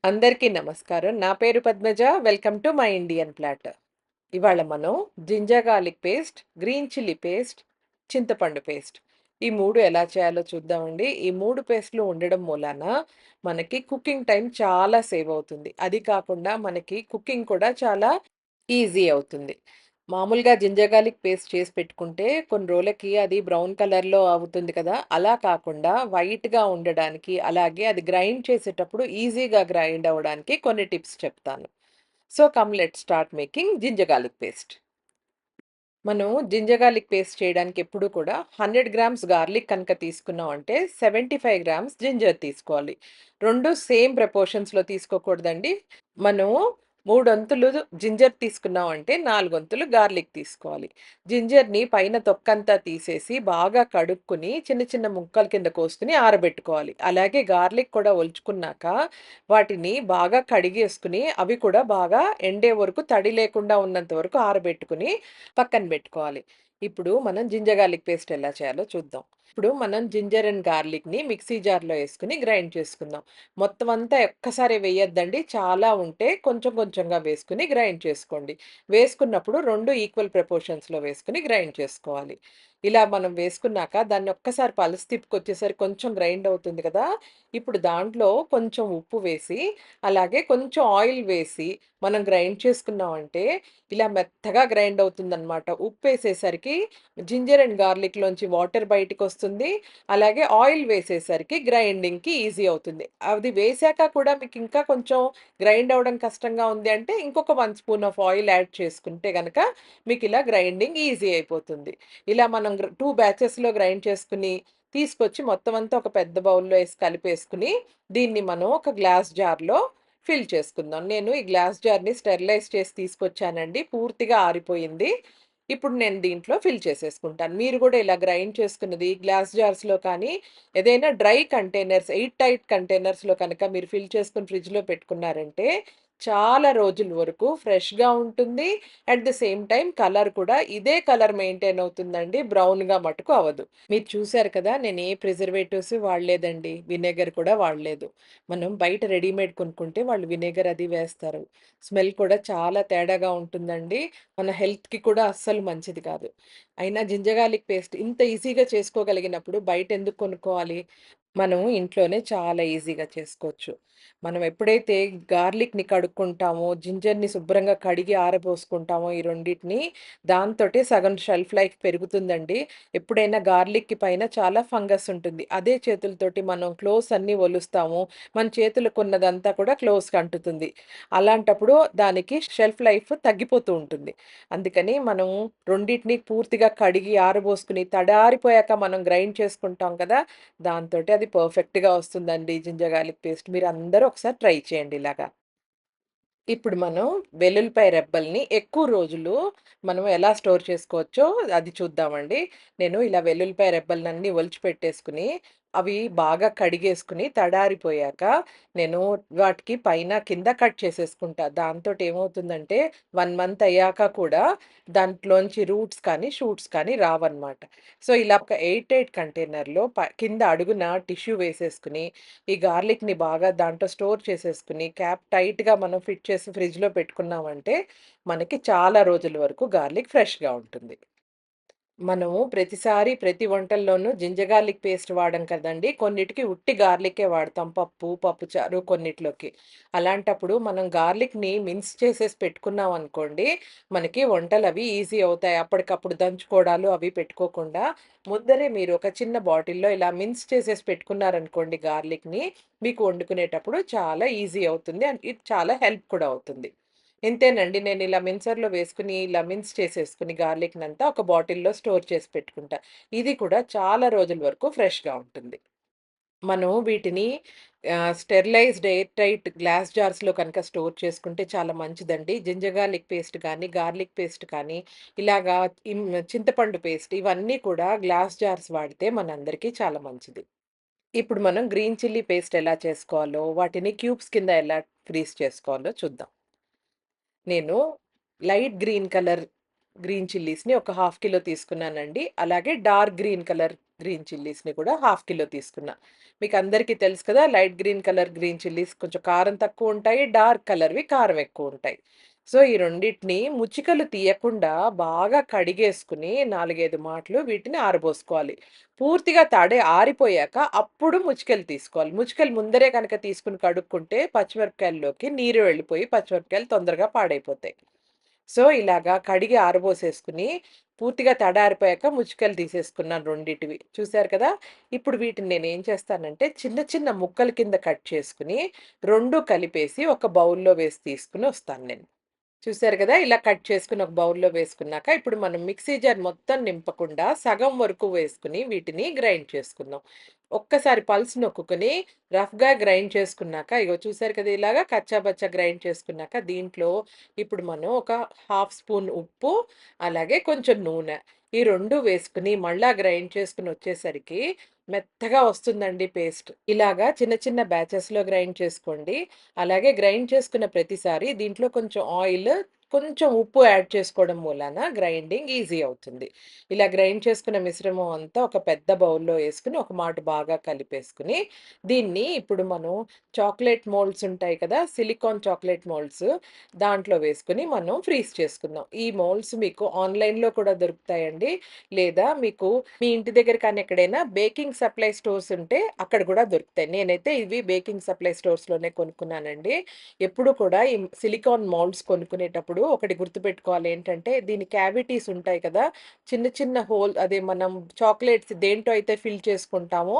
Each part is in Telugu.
అందరికీ నమస్కారం. నా పేరు Padmaja. Welcome to my Indian plate. ఇవాళ మనం ginger garlic paste, green chilli paste, చింతపండు పేస్ట్ ఈ 3 ఎలా చేయాలో చూద్దామండి. ఈ 3 పేస్టులు ఉండడం మూలాన మనకి కుకింగ్ టైం చాలా సేవ్ అవుతుంది. అది కాకుండా మనకి కుకింగ్ కూడా చాలా ఈజీ అవుతుంది. మామూలుగా జింజర్ గార్లిక్ పేస్ట్ చేసి పెట్టుకుంటే కొన్ని రోజులకి అది బ్రౌన్ కలర్‌లో అవుతుంది కదా! అలా కాకుండా వైట్‌గా ఉండడానికి, అలాగే అది గ్రైండ్ చేసేటప్పుడు ఈజీగా గ్రైండ్ అవ్వడానికి కొన్ని టిప్స్ చెప్తాను. So, come let's start making ginger garlic paste. మనం జింజర్ గార్లిక్ పేస్ట్ చేయడానికి ఎప్పుడు కూడా 100 గ్రామ్స్ గార్లిక్ కనుక తీసుకున్నాం అంటే 75 గ్రామ్స్ జింజర్ తీసుకోవాలి. 2 సేమ్ ప్రపోర్షన్స్‌లో తీసుకోకూడదండి. మనం 3 వంతులు జింజర్ తీసుకున్నాం అంటే 4 వంతులు గార్లిక్ తీసుకోవాలి. జింజర్‌ని పైన తొక్కంతా తీసేసి బాగా కడుక్కొని చిన్న చిన్న ముక్కల కింద కోసుకొని ఆరబెట్టుకోవాలి. అలాగే గార్లిక్ కూడా ఒలుచుకున్నాక వాటిని బాగా కడిగేసుకొని అవి కూడా బాగా ఎండే వరకు తడి లేకుండా ఉన్నంత వరకు ఆరబెట్టుకొని పక్కన బెట్టుకోవాలి. ఇప్పుడు మనం జింజర్ గార్లిక్ పేస్ట్ ఎలా చేయాలో చూద్దాం. ఇప్పుడు మనం జింజర్ అండ్ గార్లిక్‌ని మిక్సీ జార్‌లో యేసుకొని గ్రైండ్ చేసుకుందాం. మొత్తం అంతా ఒక్కసారే వేయొద్దండి. చాలా ఉంటే కొంచెం కొంచెంగా వేసుకొని గ్రైండ్ చేసుకోండి. వేసుకున్నప్పుడు 2 ఈక్వల్ ప్రపోర్షన్స్‌లో వేసుకొని గ్రైండ్ చేసుకోవాలి. ఇలా మనం వేసుకున్నాక దాన్ని ఒక్కసారి పలసి తిప్పుకొచ్చేసరికి కొంచెం గ్రైండ్ అవుతుంది కదా! ఇప్పుడు దాంట్లో కొంచెం ఉప్పు వేసి, అలాగే కొంచెం ఆయిల్ వేసి మనం గ్రైండ్ చేసుకున్నామంటే ఇలా మెత్తగా గ్రైండ్ అవుతుందనమాట. ఉప్పేసేసరికి జింజర్ అండ్ గార్లిక్‌లోంచి వాటర్ బయటికొస్తుంది. అలాగే ఆయిల్ వేసేసరికి గ్రైండింగ్‌కి ఈజీ అవుతుంది. అది వేశాక కూడా మీకింకా కొంచెం గ్రైండ్ అవ్వడం కష్టంగా ఉంది అంటే ఇంకొక 1 స్పూన్ ఆఫ్ ఆయిల్ యాడ్ చేసుకుంటే గనక మీకిలా గ్రైండింగ్ ఈజీ అయిపోతుంది. ఇలా మనం 2 బ్యాచెస్‌లో గ్రైండ్ చేసుకొని తీసుకొచ్చి మొత్తం అంతా ఒక పెద్ద బౌల్‌లో ఏసి కలిపేసుకొని దీన్ని మనం ఒక గ్లాస్ జార్‌లో ఫిల్ చేసుకుందాం. నేను ఈ గ్లాస్ జార్‌ని స్టెరిలైజ్ చేసి తీసుకొచ్చానండి. పూర్తిగా ఆరిపోయింది. ఇప్పుడు నేను దీంట్లో ఫిల్ చేసేసుకుంటాను. మీరు గూడా ఇలా గ్రైండ్ చేసుకున్నది గ్లాస్ జార్స్‌లో కానీ, ఏదైనా డ్రై కంటైనర్స్ ఎయిర్ టైట్ కంటైనర్స్‌లో కనుక మీరు ఫిల్ చేసుకొని ఫ్రిడ్జ్‌లో పెట్టుకున్నారంటే, చాలా రోజుల వరకు ఫ్రెష్‌గా ఉంటుంది. At the same time colour కూడా ఇదే కలర్ మెయింటైన్ అవుతుందండి. బ్రౌన్‌గా మటుకు అవ్వదు. మీరు చూసారు కదా! నేను ఏ ప్రిజర్వేటివ్స్ వాడలేదండి. వినెగర్ కూడా వాడలేదు. మనం బయట రెడీమేడ్ కొనుక్కుంటే వాళ్ళు వినెగర్ అది వేస్తారు. స్మెల్ కూడా చాలా తేడాగా ఉంటుందండి. మన హెల్త్‌కి కూడా అస్సలు మంచిది కాదు. అయినా జింజర్ గార్లిక్ పేస్ట్ ఇంత ఈజీగా చేసుకోగలిగినప్పుడు బయటెందుకు కొనుక్కోవాలి? మనం ఇంట్లోనే చాలా ఈజీగా చేసుకోవచ్చు. మనం ఎప్పుడైతే గార్లిక్‌ని కడుక్కుంటామో, జింజర్‌ని శుభ్రంగా కడిగి ఆరబోసుకుంటామో ఈ రెండిటిని, దాంతోటే సగం షెల్ఫ్ లైఫ్ పెరుగుతుందండి. ఎప్పుడైనా గార్లిక్‌కి పైన చాలా ఫంగస్ ఉంటుంది. అదే చేతులతోటి మనం క్లోవ్స్ అన్నీ ఒలుస్తాము. మన చేతులకున్నదంతా కూడా క్లోవ్స్‌కి అంటుతుంది. అలాంటప్పుడు దానికి షెల్ఫ్ లైఫ్ తగ్గిపోతూ ఉంటుంది. అందుకని మనం రెండిటిని పూర్తిగా కడిగి ఆరబోసుకొని, తడారిపోయాక మనం గ్రైండ్ చేసుకుంటాం కదా! దాంతోటి అది పర్ఫెక్ట్‌గా వస్తుందండి జింజర్ గార్లిక్ పేస్ట్. మీరందరూ ఒకసారి ట్రై చేయండి ఇలాగా. ఇప్పుడు మనం వెల్లుల్లిపాయ రెబ్బల్ని ఎక్కువ రోజులు మనం ఎలా స్టోర్ చేసుకోవచ్చో అది చూద్దామండి. నేను ఇలా వెల్లుల్లిపాయ రెబ్బలనన్నీ ఒలిచిపెట్టేసుకొని, అవి బాగా కడిగేసుకొని, తడారిపోయాక నేను వాటికి పైన, కింద కట్ చేసేసుకుంటా. దాంతోటి ఏమవుతుందంటే 1 మంత్ అయ్యాక కూడా దాంట్లోంచి రూట్స్ కానీ, షూట్స్ కానీ రావన్నమాట. సో, ఇలా ఒక ఎయిర్ టైట్ కంటైనర్‌లో కింద అడుగున టిష్యూ వేసేసుకొని ఈ గార్లిక్‌ని బాగా దాంట్లో స్టోర్ చేసేసుకొని, క్యాప్ టైట్‌గా మనం ఫిట్ చేసి ఫ్రిడ్జ్‌లో పెట్టుకున్నామంటే, మనకి చాలా రోజుల వరకు గార్లిక్ ఫ్రెష్‌గా ఉంటుంది. మనము ప్రతిసారి ప్రతి వంటల్లోనూ జింజర్ గార్లిక్ పేస్ట్ వాడం కదండీ! కొన్నిటికి ఉట్టి గార్లికే వాడతాం. పప్పు, పప్పుచారు కొన్నిట్లోకి. అలాంటప్పుడు మనం గార్లిక్‌ని మిన్స్ చేసేసి పెట్టుకున్నామనుకోండి, మనకి వంటలవి ఈజీ అవుతాయి. అప్పటికప్పుడు దంచుకోవడాలు అవి పెట్టుకోకుండా, ముందరే మీరు ఒక చిన్న బాటిల్‌లో ఇలా మిన్స్ చేసేసి పెట్టుకున్నారనుకోండి గార్లిక్‌ని, మీకు వండుకునేటప్పుడు చాలా ఈజీ అవుతుంది. అండ్ ఇది చాలా హెల్ప్ కూడా అవుతుంది. ఇంతేనండి. నేనిలా మిన్సర్‌లో వేసుకొని, ఇలా మిన్స్ చేసేసుకొని గార్లిక్‌నంతా ఒక బాటిల్‌లో స్టోర్ చేసి పెట్టుకుంటా. ఇది కూడా చాలా రోజుల వరకు ఫ్రెష్‌గా ఉంటుంది. మనం వీటిని స్టెరిలైజ్డ్ ఎయిర్ టైట్ గ్లాస్ జార్స్‌లో కనుక స్టోర్ చేసుకుంటే చాలా మంచిదండి. జింజర్ గార్లిక్ పేస్ట్ కానీ, గార్లిక్ పేస్ట్ కానీ, ఇలాగా చింతపండు పేస్ట్ ఇవన్నీ కూడా గ్లాస్ జార్స్ వాడితే మనందరికీ చాలా మంచిది. ఇప్పుడు మనం గ్రీన్ చిల్లీ పేస్ట్ ఎలా చేసుకోవాలో, వాటిని క్యూబ్స్ కింద ఎలా ఫ్రీజ్ చేసుకోవాలో చూద్దాం. నేను లైట్ గ్రీన్ కలర్ గ్రీన్ చిల్లీస్‌ని ఒక ½ కిలో తీసుకున్నానండి. అలాగే డార్క్ గ్రీన్ కలర్ గ్రీన్ చిల్లీస్‌ని కూడా హాఫ్ కిలో తీసుకున్నా. మీకందరికీ తెలుసు కదా! Light green colour green chillies కొంచెం కారం తక్కువుంటాయి. డార్క్ కలర్‌వి కారం ఎక్కువుంటాయి. సో, ఈ రెండిటిని ముచ్చికలు తీయకుండా బాగా కడిగేసుకొని 4, 5 మాటలు వీటిని ఆరబోసుకోవాలి. పూర్తిగా తడి ఆరిపోయాక అప్పుడు ముచ్చికలు తీసుకోవాలి. ముచ్చికలు ముందరే గనక తీసుకొని కడుక్కుంటే పచ్చిమిరపకాయల్లోకి నీరు వెళ్ళిపోయి పచ్చిమిరపకాయలు తొందరగా పాడైపోతాయి. సో, ఇలాగా కడిగి ఆరబోసేసుకొని, పూర్తిగా తడారిపోయాక ముచ్చుకలు తీసేసుకున్నాను రెండిటివి. చూసారు కదా! ఇప్పుడు వీటిని నేనేం చేస్తానంటే, చిన్న చిన్న ముక్కల కింద కట్ చేసుకొని, 2 కలిపేసి ఒక బౌల్‌లో వేసి తీసుకొనొస్తాను నేను. చూసారు గదా! ఇలా కట్ చేసుకొని ఒక బౌల్‌లో వేసుకున్నాక, ఇప్పుడు మనం మిక్సీ జార్ మొత్తం నింపకుండా సగం వరకు వేసుకొని వీటిని గ్రైండ్ చేసుకుందాం. ఒక్కసారి పల్స్ నొక్కుకొని రఫ్‌గా గ్రైండ్ చేసుకున్నాక, ఇగో చూసారు కదా! ఇలాగా కచ్చా బచ్చా గ్రైండ్ చేసుకున్నాక, దీంట్లో ఇప్పుడు మనం ఒక హాఫ్ స్పూన్ ఉప్పు, అలాగే కొంచెం నూనె ఈ 2 వేసుకొని మళ్ళా గ్రైండ్ చేసుకొనొచ్చేసరికి మెత్తగా వస్తుందండి పేస్ట్. ఇలాగా చిన్న చిన్న బ్యాచెస్‌లో గ్రైండ్ చేసుకోండి. అలాగే గ్రైండ్ చేసుకున్న ప్రతిసారి దీంట్లో కొంచెం ఆయిల్, కొంచెం ఉప్పు యాడ్ చేసుకోవడం మూలాన గ్రైండింగ్ ఈజీ అవుతుంది. ఇలా గ్రైండ్ చేసుకున్న మిశ్రమం అంతా ఒక పెద్ద బౌల్‌లో యేసుకొని, ఒక మాట బాగా కలిపేసుకొని, దీన్ని ఇప్పుడు మనం చాక్లేట్ మోల్డ్స్ ఉంటాయి కదా! సిలికాన్ చాక్లేట్ మోల్డ్స్ దాంట్లో వేసుకొని మనం ఫ్రీజ్ చేసుకుందాం. ఈ మోల్డ్స్ మీకు ఆన్‌లైన్‌లో కూడా దొరుకుతాయండి. లేదా మీకు మీ ఇంటి దగ్గర కానీ ఎక్కడైనా బేకింగ్ సప్లై స్టోర్స్ ఉంటే అక్కడ కూడా దొరుకుతాయి. నేనైతే ఇవి బేకింగ్ సప్లై స్టోర్స్‌లోనే కొనుక్కున్నానండి. ఎప్పుడు కూడా ఈ సిలికాన్ మౌల్డ్స్ కొనుక్కునేటప్పుడు ఒకటి గుర్తుపెట్టుకోవాలి ఏంటంటే, దీని క్యావిటీస్ ఉంటాయి కదా! చిన్న చిన్న హోల్ అదే మనం చాక్లేట్స్ దేంట్లో అయితే ఫిల్ చేసుకుంటామో,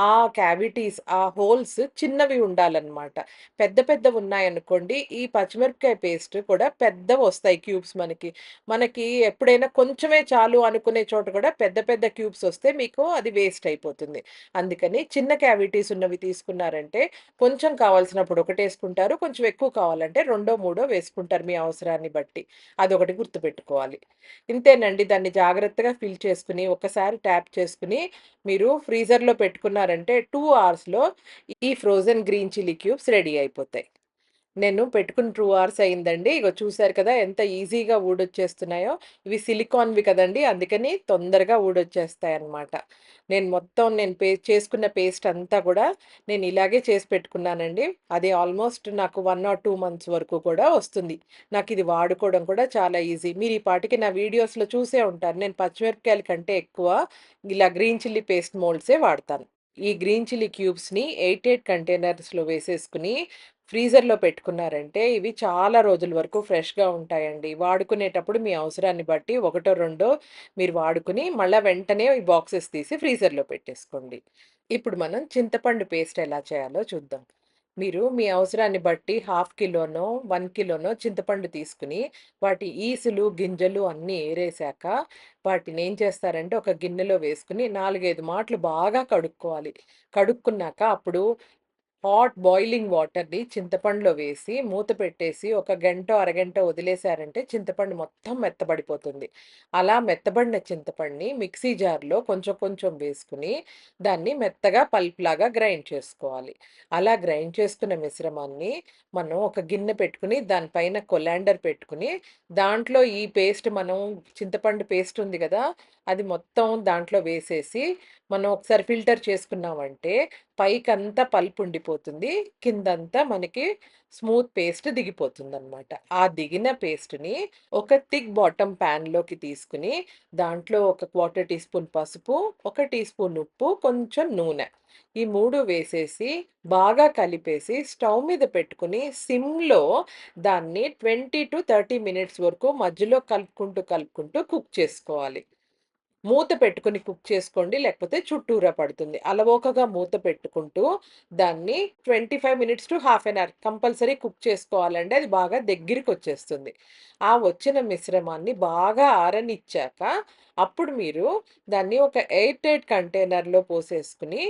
ఆ క్యావిటీస్, ఆ హోల్స్ చిన్నవి ఉండాలన్నమాట. పెద్ద పెద్దవున్నాయనుకోండి, ఈ పచ్చిమిరపకాయ పేస్ట్ కూడా పెద్దవొస్తాయి క్యూబ్స్ మనకి. మనకి ఎప్పుడైనా కొంచెమే చాలు అనుకునే చోట కూడా పెద్ద పెద్ద క్యూబ్స్ వస్తే మీకు అది వేస్ట్ అయిపోతుంది. అందుకని చిన్న క్యావిటీస్ ఉన్నవి తీసుకున్నారంటే కొంచెం కావాల్సినప్పుడు ఒకటేసుకుంటారు. కొంచెం ఎక్కువ కావాలంటే రెండో, మూడో వేసుకుంటారు మీ అవసరాన్ని బట్టి. అదొకటి గుర్తుపెట్టుకోవాలి. ఇంతేనండి. దాన్ని జాగ్రత్తగా ఫిల్ చేసుకొని, ఒకసారి ట్యాప్ చేసుకొని, మీరు ఫ్రీజర్‌లో పెట్టుకున్నారంటే 2 అవర్స్‌లో ఈ frozen green chilli cubes ready అయిపోతాయి. నేను పెట్టుకుని 2 అవర్స్ అయిందండి. ఇగో చూసారు కదా! ఎంత ఈజీగా ఊడొచ్చేస్తున్నాయో. ఇవి సిలికాన్‌వి కదండీ! అందుకని తొందరగా ఊడొచ్చేస్తాయన్నమాట. నేను చేసుకున్న పేస్ట్ అంతా కూడా నేను ఇలాగే చేసి పెట్టుకున్నానండి. అది ఆల్‌మోస్ట్ నాకు 1 ఆర్ 2 మంత్స్ వరకు కూడా వస్తుంది. నాకిది వాడుకోవడం కూడా చాలా ఈజీ. మీరు ఈ పాటికి నా వీడియోస్‌లో చూసే ఉంటారు. నేను పచ్చిమిరపకాయల కంటే ఎక్కువ ఇలా గ్రీన్ చిల్లీ పేస్ట్ మోల్డ్సే వాడతాను. ఈ గ్రీన్ చిల్లీ క్యూబ్స్‌ని 8 కంటైనర్స్‌లో వేసేసుకొని ఫ్రీజర్‌లో పెట్టుకున్నారంటే ఇవి చాలా రోజుల వరకు ఫ్రెష్‌గా ఉంటాయండి. వాడుకునేటప్పుడు మీ అవసరాన్ని బట్టి ఒకటో, రెండో మీరు వాడుకొని మళ్ళా వెంటనే ఈ బాక్సెస్ తీసి ఫ్రీజర్‌లో పెట్టేసుకోండి. ఇప్పుడు మనం చింతపండు పేస్ట్ ఎలా చేయాలో చూద్దాం. మీరు మీ అవసరాన్ని బట్టి హాఫ్ కిలోనో, 1 కిలోనో చింతపండు తీసుకొని, వాటి ఈసులు, గింజలు అన్నీ ఏరేశాక, వాటినేం చేస్తారంటే ఒక గిన్నెలో వేసుకొని 4, 5 మాటలు బాగా కడుక్కోవాలి. కడుక్కున్నాక అప్పుడు హాట్ బాయిలింగ్ వాటర్‌ని చింతపండులో వేసి, మూత పెట్టేసి ఒక గంటో, అరగంటో వదిలేసారంటే చింతపండు మొత్తం మెత్తబడిపోతుంది. అలా మెత్తబడిన చింతపండుని మిక్సీ జార్‌లో కొంచెం కొంచెం వేసుకొని, దాన్ని మెత్తగా పల్ప్‌లాగా గ్రైండ్ చేసుకోవాలి. అలా గ్రైండ్ చేసుకున్న మిశ్రమాన్ని మనం ఒక గిన్నె పెట్టుకొని, దాని పైన కొలాండర్ పెట్టుకొని, దాంట్లో ఈ పేస్ట్ మనం చింతపండు పేస్ట్ ఉంది గదా! అది మొత్తం దాంట్లో వేసేసి, మనం ఒకసారి ఫిల్టర్ చేసుకున్నామంటే పైకంతా పల్పుండిపోతుంది. కిందంతా మనకి స్మూత్ పేస్ట్ దిగిపోతుందనమాట. ఆ దిగిన పేస్ట్‌ని ఒక థిక్ బాటమ్ ప్యాన్‌లోకి తీసుకొని, దాంట్లో ఒక 1/4 టీ స్పూన్ పసుపు, ఒక టీ స్పూన్ ఉప్పు, కొంచెం నూనె. ఈ 3 వేసేసి, బాగా కలిపేసి, స్టవ్ మీద పెట్టుకొని, సిమ్‌లో దాన్ని 20-30 మినిట్స్ వరకు మధ్యలో కలుపుకుంటూ, కలుపుకుంటూ కుక్ చేసుకోవాలి. మూత పెట్టుకొని కుక్ చేసుకోండి. లేకపోతే చుట్టూరా పడుతుంది. అలవోకగా మూత పెట్టుకుంటూ దాన్ని 25 minutes to half an hour compulsory cook చేసుకోవాలండి. అది బాగా దగ్గరికొచ్చేస్తుంది. ఆ వచ్చిన మిశ్రమాన్ని బాగా ఆరనిచ్చాక అప్పుడు మీరు దాన్ని ఒక ఎయిర్ టైట్ కంటైనర్‌లో పోసేసుకొని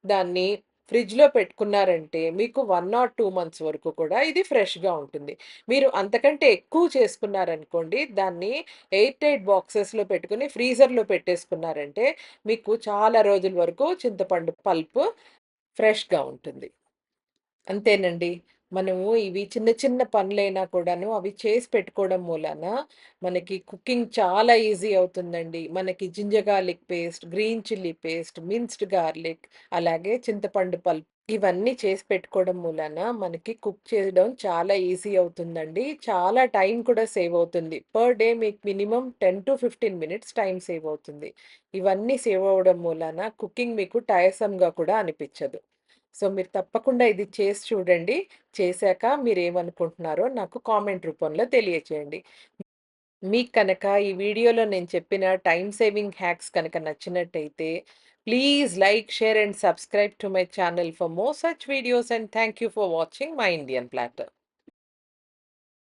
దాన్ని ఫ్రిడ్జ్‌లో పెట్టుకున్నారంటే మీకు 1 ఆర్ 2 మంత్స్ వరకు కూడా ఇది ఫ్రెష్‌గా ఉంటుంది. మీరు అంతకంటే ఎక్కువ చేసుకున్నారనుకోండి దాన్ని ఎయిర్ టైట్ బాక్సెస్‌లో పెట్టుకొని ఫ్రీజర్‌లో పెట్టేసుకున్నారంటే, మీకు చాలా రోజుల వరకు చింతపండు పల్పు ఫ్రెష్‌గా ఉంటుంది. అంతేనండి. మనము ఇవి చిన్న చిన్న పనులైనా కూడాను అవి చేసి పెట్టుకోవడం మూలాన మనకి కుకింగ్ చాలా ఈజీ అవుతుందండి. మనకి ginger garlic paste, green chilli paste, minced garlic, అలాగే చింతపండు పల్ప్ ఇవన్నీ చేసి పెట్టుకోవడం మూలాన మనకి కుక్ చేయడం చాలా ఈజీ అవుతుందండి. చాలా టైం కూడా సేవ్ అవుతుంది. పర్ డే మీకు మినిమమ్ 10-15 మినిట్స్ టైం సేవ్ అవుతుంది. ఇవన్నీ సేవ్ అవ్వడం మూలాన కుకింగ్ మీకు టైర్సమ్‌గా కూడా అనిపిచ్చదు. సో, మీరు తప్పకుండా ఇది చేసి చూడండి. చేశాక మీరేమనుకుంటున్నారో నాకు కామెంట్ రూపంలో తెలియచేయండి. మీకు కనక ఈ వీడియోలో నేను చెప్పిన టైమ్ సేవింగ్ హ్యాక్స్ కనుక నచ్చినట్టయితే, please like, share and subscribe to my channel for more such videos and thank you for watching my Indian platter.